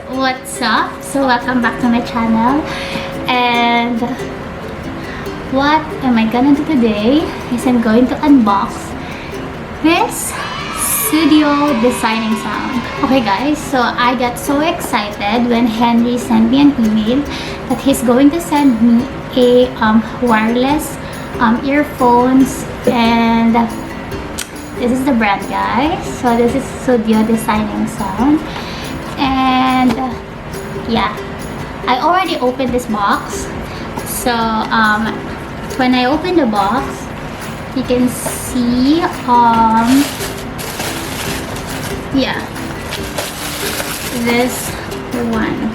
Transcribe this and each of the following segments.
What's up? So welcome back to my channel, and what am I gonna do today is I'm going to unbox this studio designing sound. Okay guys, so I got so excited when Henry sent me an email that he's going to send me a wireless earphones, and this is the brand, guys. So this is SUDIO designing sound. And yeah, I already opened this box. So when I open the box, you can see yeah, this one.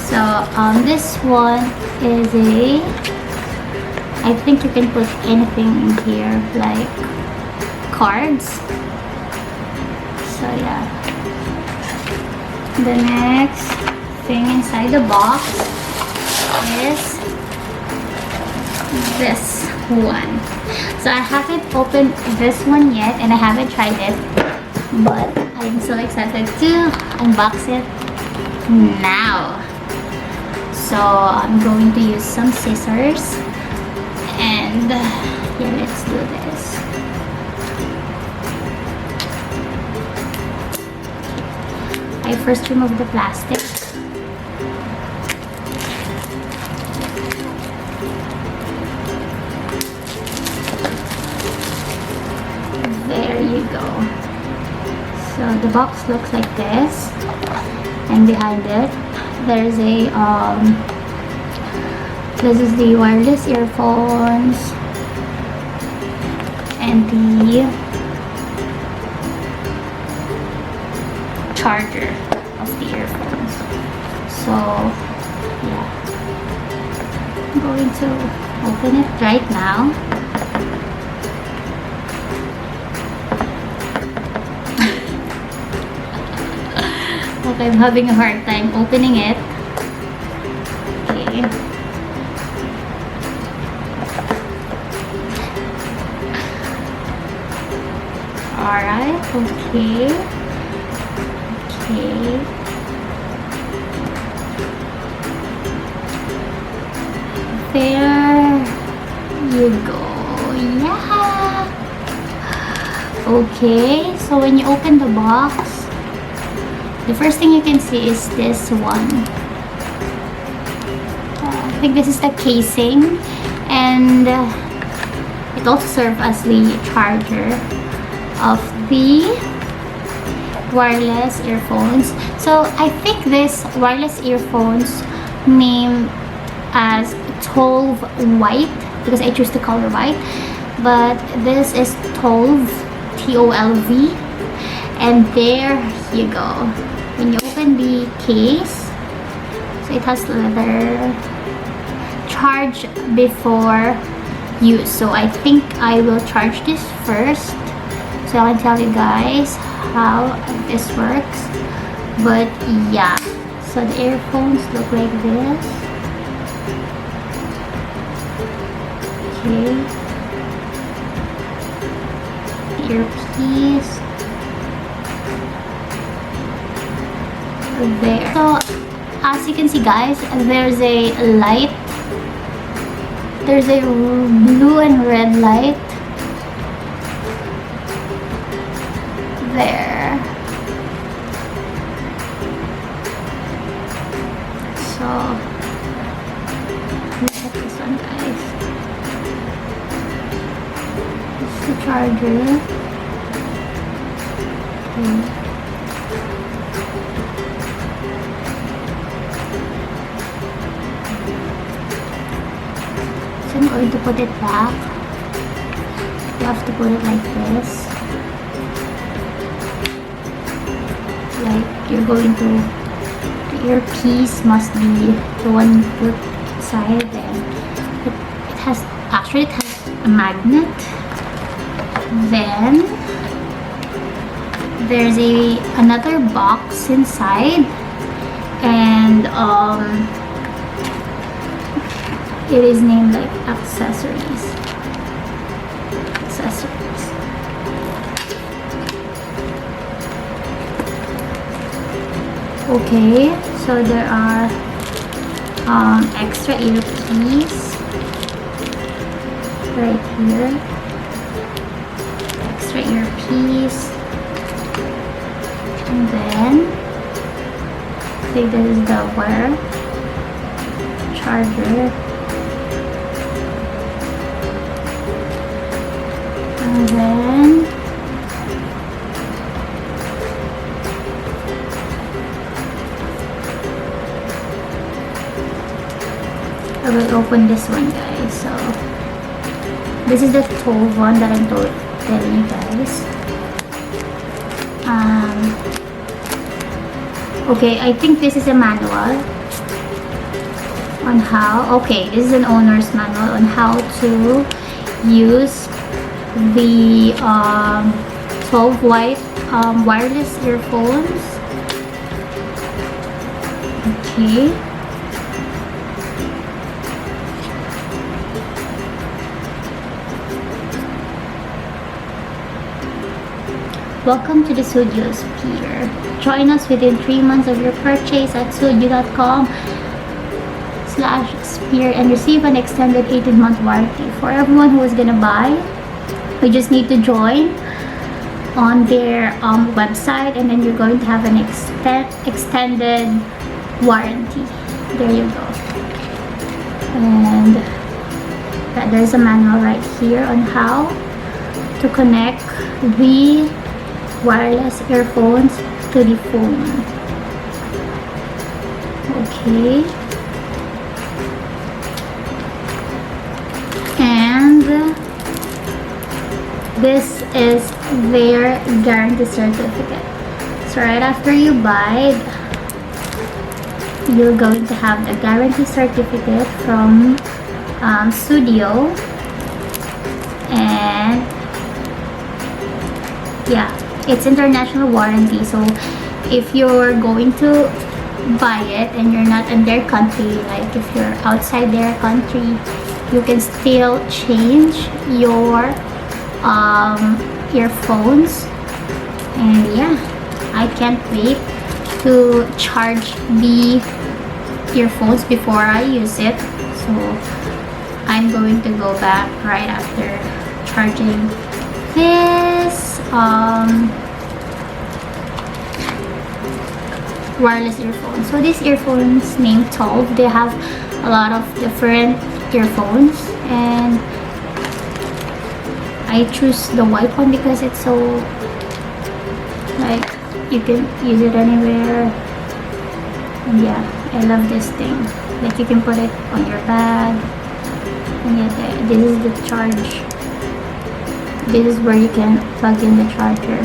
So this one is I think you can put anything in here, like cards. So yeah, the next thing inside the box is this one. So I haven't opened this one yet and I haven't tried it, but I'm so excited to unbox it now. So I'm going to use some scissors, and yeah, let's do this. I first remove the plastic. There you go. So the box looks like this, and behind it there's a this is the wireless earphones and the charger of the earphones. So yeah, I'm going to open it right now. Okay, I'm having a hard time opening it. Okay. Alright, okay. Okay. There you go. Yeah. Okay, so when you open the box, the first thing you can see is this one. I think this is the casing, and it also serves as the charger of the wireless earphones. So I think this wireless earphones named as 12 white because I choose the color white, but this is 12 TOLV. And there you go. When you open the case, so it has leather, charge before use. So I think I will charge this first, so I can tell you guys how this works. But yeah, so the earphones look like this. Okay, the earpiece there. So as you can see, guys, there's a light. There's a blue and red light there. So look at this one, guys. This is the charger. Okay. So I'm going to put it back. You have to put it like this. Like you're going to, the earpiece must be the one you put inside, and it has, actually it has a magnet. Then there's another box inside, and it is named like accessories. Okay, so there are extra earpiece right here. Extra earpiece, and then I think this is the wire charger, and then I will open this one, guys. So this is the 12 one that I'm telling you guys. Okay, I think this is a manual on how, okay, this is an owner's manual on how to use the 12 white wireless earphones. Okay. Welcome to the SUDIO Sphere. Join us within 3 months of your purchase at sudio.com/sphere and receive an extended 18-month warranty. For everyone who is gonna buy, we just need to join on their website, and then you're going to have an extended warranty. There you go. And there's a manual right here on how to connect the wireless earphones to the phone. Okay. And this is their guarantee certificate. So right after you buy, you're going to have the guarantee certificate from SUDIO, and yeah, it's international warranty. So if you're going to buy it and you're not in their country, like if you're outside their country, you can still change your earphones. And yeah, I can't wait to charge the earphones before I use it. So I'm going to go back right after charging this wireless earphones. So these earphones named 12, they have a lot of different earphones, and I choose the white one because it's so, like, you can use it anywhere. And yeah, I love this thing. Like, you can put it on your bag, and yeah, this is the charge. This is where you can plug in the charger.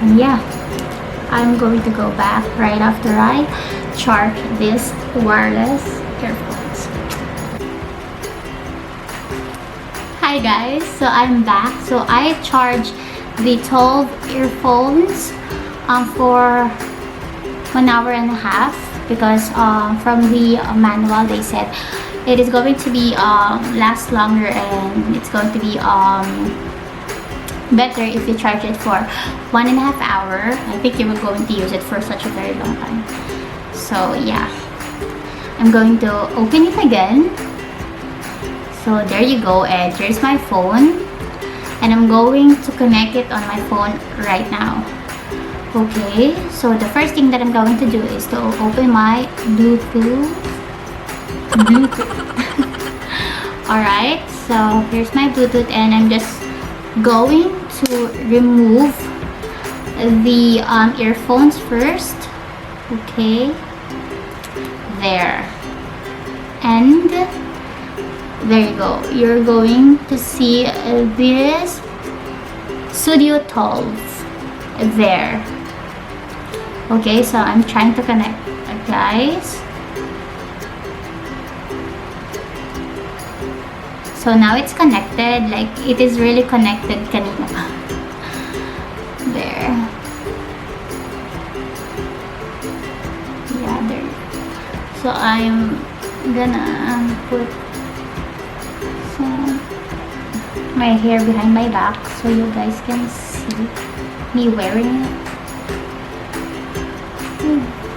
And yeah, I'm going to go back right after I charge this wireless earphones. Hi guys, so I'm back. So I charged the 12 earphones for 1 hour and a half because from the manual they said it is going to be last longer, and it's going to be better if you charge it for 1.5 hours. I think you were going to use it for such a very long time. So yeah, I'm going to open it again. So there you go, and here's my phone, and I'm going to connect it on my phone right now. Okay, so the first thing that I'm going to do is to open my Bluetooth. Alright, so here's my Bluetooth, and I'm just going to remove the earphones first. Okay, there, and there you go. You're going to see this SUDIO TOLV there. Okay, so I'm trying to connect, guys. So now it's connected, like it is really connected kanina pa. There. Yeah, there. So I'm gonna put my hair behind my back so you guys can see me wearing it.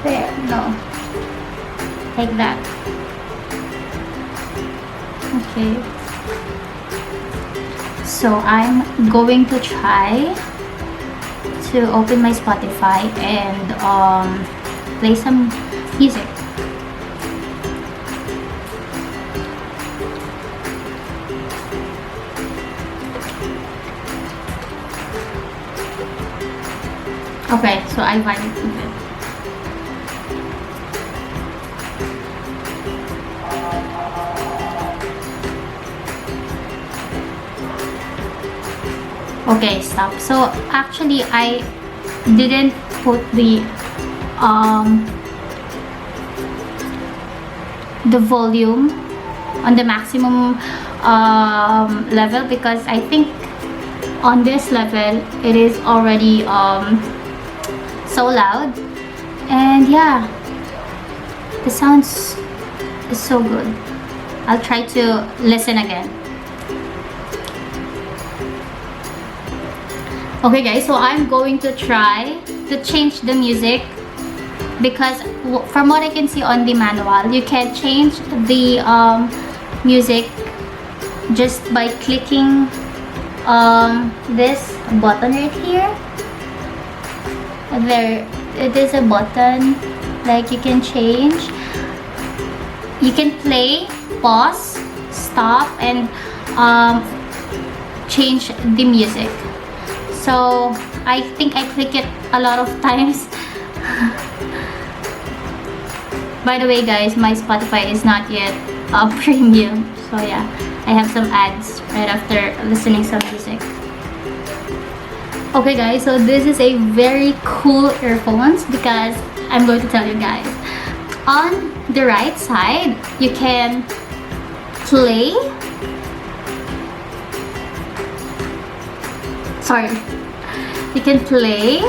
There, no. Like that. Okay. So I'm going to try to open my Spotify and play some music. Okay, so I vibe with it. Okay, stop. So actually I didn't put the volume on the maximum level, because I think on this level it is already so loud, and yeah, the sounds is so good. I'll try to listen again. Okay guys, so I'm going to try to change the music, because from what I can see on the manual, you can change the music just by clicking this button right here. There, it is a button, like you can change. You can play, pause, stop, and change the music. So I think I click it a lot of times. By the way guys, my Spotify is not yet premium, so yeah, I have some ads right after listening some music. Okay guys, so this is a very cool earphones, because I'm going to tell you guys, on the right side you can play, you can play,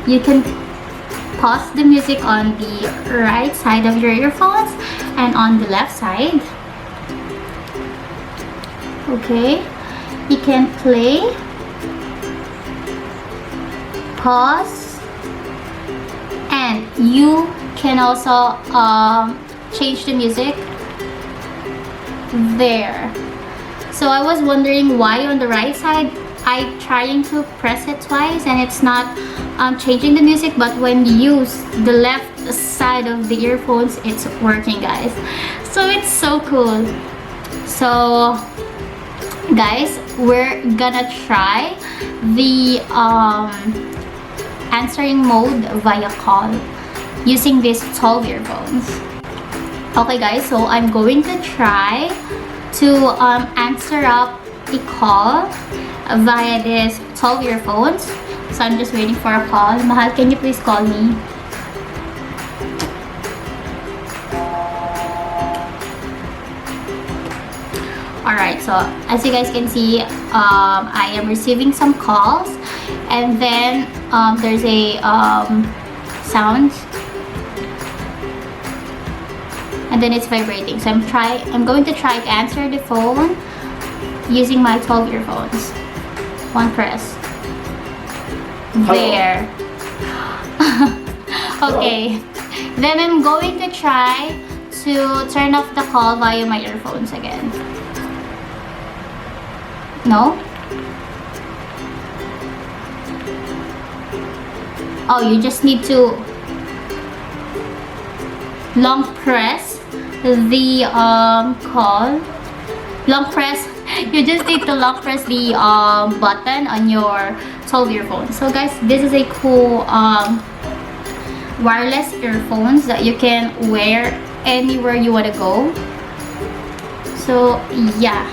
you can pause the music on the right side of your earphones, and on the left side, okay, you can play, pause, and you can also change the music there. So I was wondering why on the right side I trying to press it twice and it's not changing the music, but when you use the left side of the earphones, it's working guys. So it's so cool. So guys, we're gonna try the answering mode via call using these 12 earphones. Okay guys, so I'm going to try to answer up a call via this 12 earphones. So I'm just waiting for a call. Mahal, can you please call me? Alright, so as you guys can see, I am receiving some calls, and then there's a sound, and then it's vibrating. So I'm going to try to answer the phone using my 12 earphones. One press. There. Okay. Then I'm going to try to turn off the call via my earphones again. No? Oh, you just need to long press the call. Long press. You just need to long press the button on your 12 earphones. So guys, this is a cool wireless earphones that you can wear anywhere you want to go. So yeah.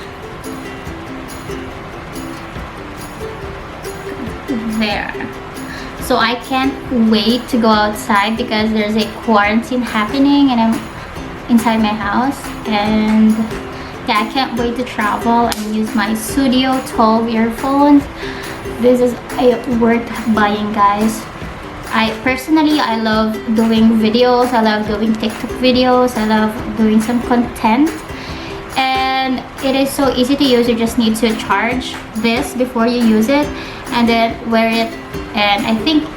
There. So I can't wait to go outside because there's a quarantine happening and I'm inside my house, and yeah, I can't wait to travel and use my SUDIO TOLV earphones. This is worth buying guys. I love doing videos, I love doing TikTok videos, I love doing some content, and it is so easy to use. You just need to charge this before you use it and then wear it, and I think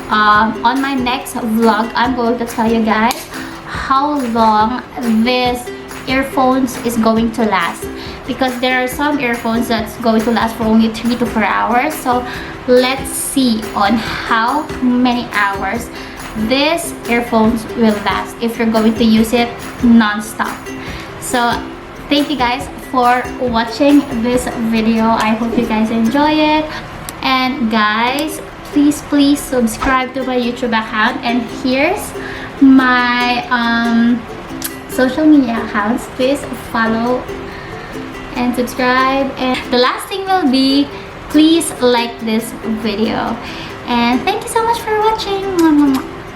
on my next vlog, I'm going to tell you guys how long this earphones is going to last, because there are some earphones that's going to last for only 3 to 4 hours. So let's see on how many hours this earphones will last if you're going to use it non-stop. So thank you guys for watching this video. I hope you guys enjoy it, and guys, please subscribe to my YouTube account, and here's my social media accounts. Please follow and subscribe, and the last thing will be, please like this video, and thank you so much for watching.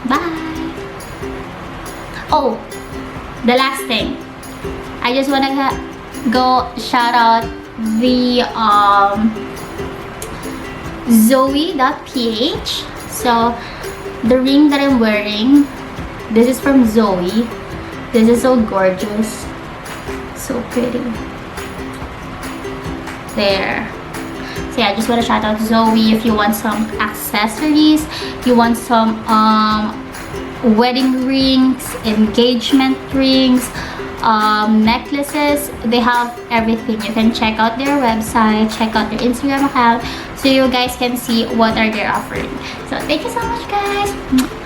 Bye. Oh, the last thing, I just want to go shout out the Zoe.ph. So the ring that I'm wearing, this is from Zoe. This is so gorgeous, so pretty. There. So yeah, I just want to shout out Zoe. If you want some accessories, you want some wedding rings, engagement rings, necklaces, they have everything. You can check out their website, check out their Instagram account, so you guys can see what are they offering. So thank you so much, guys.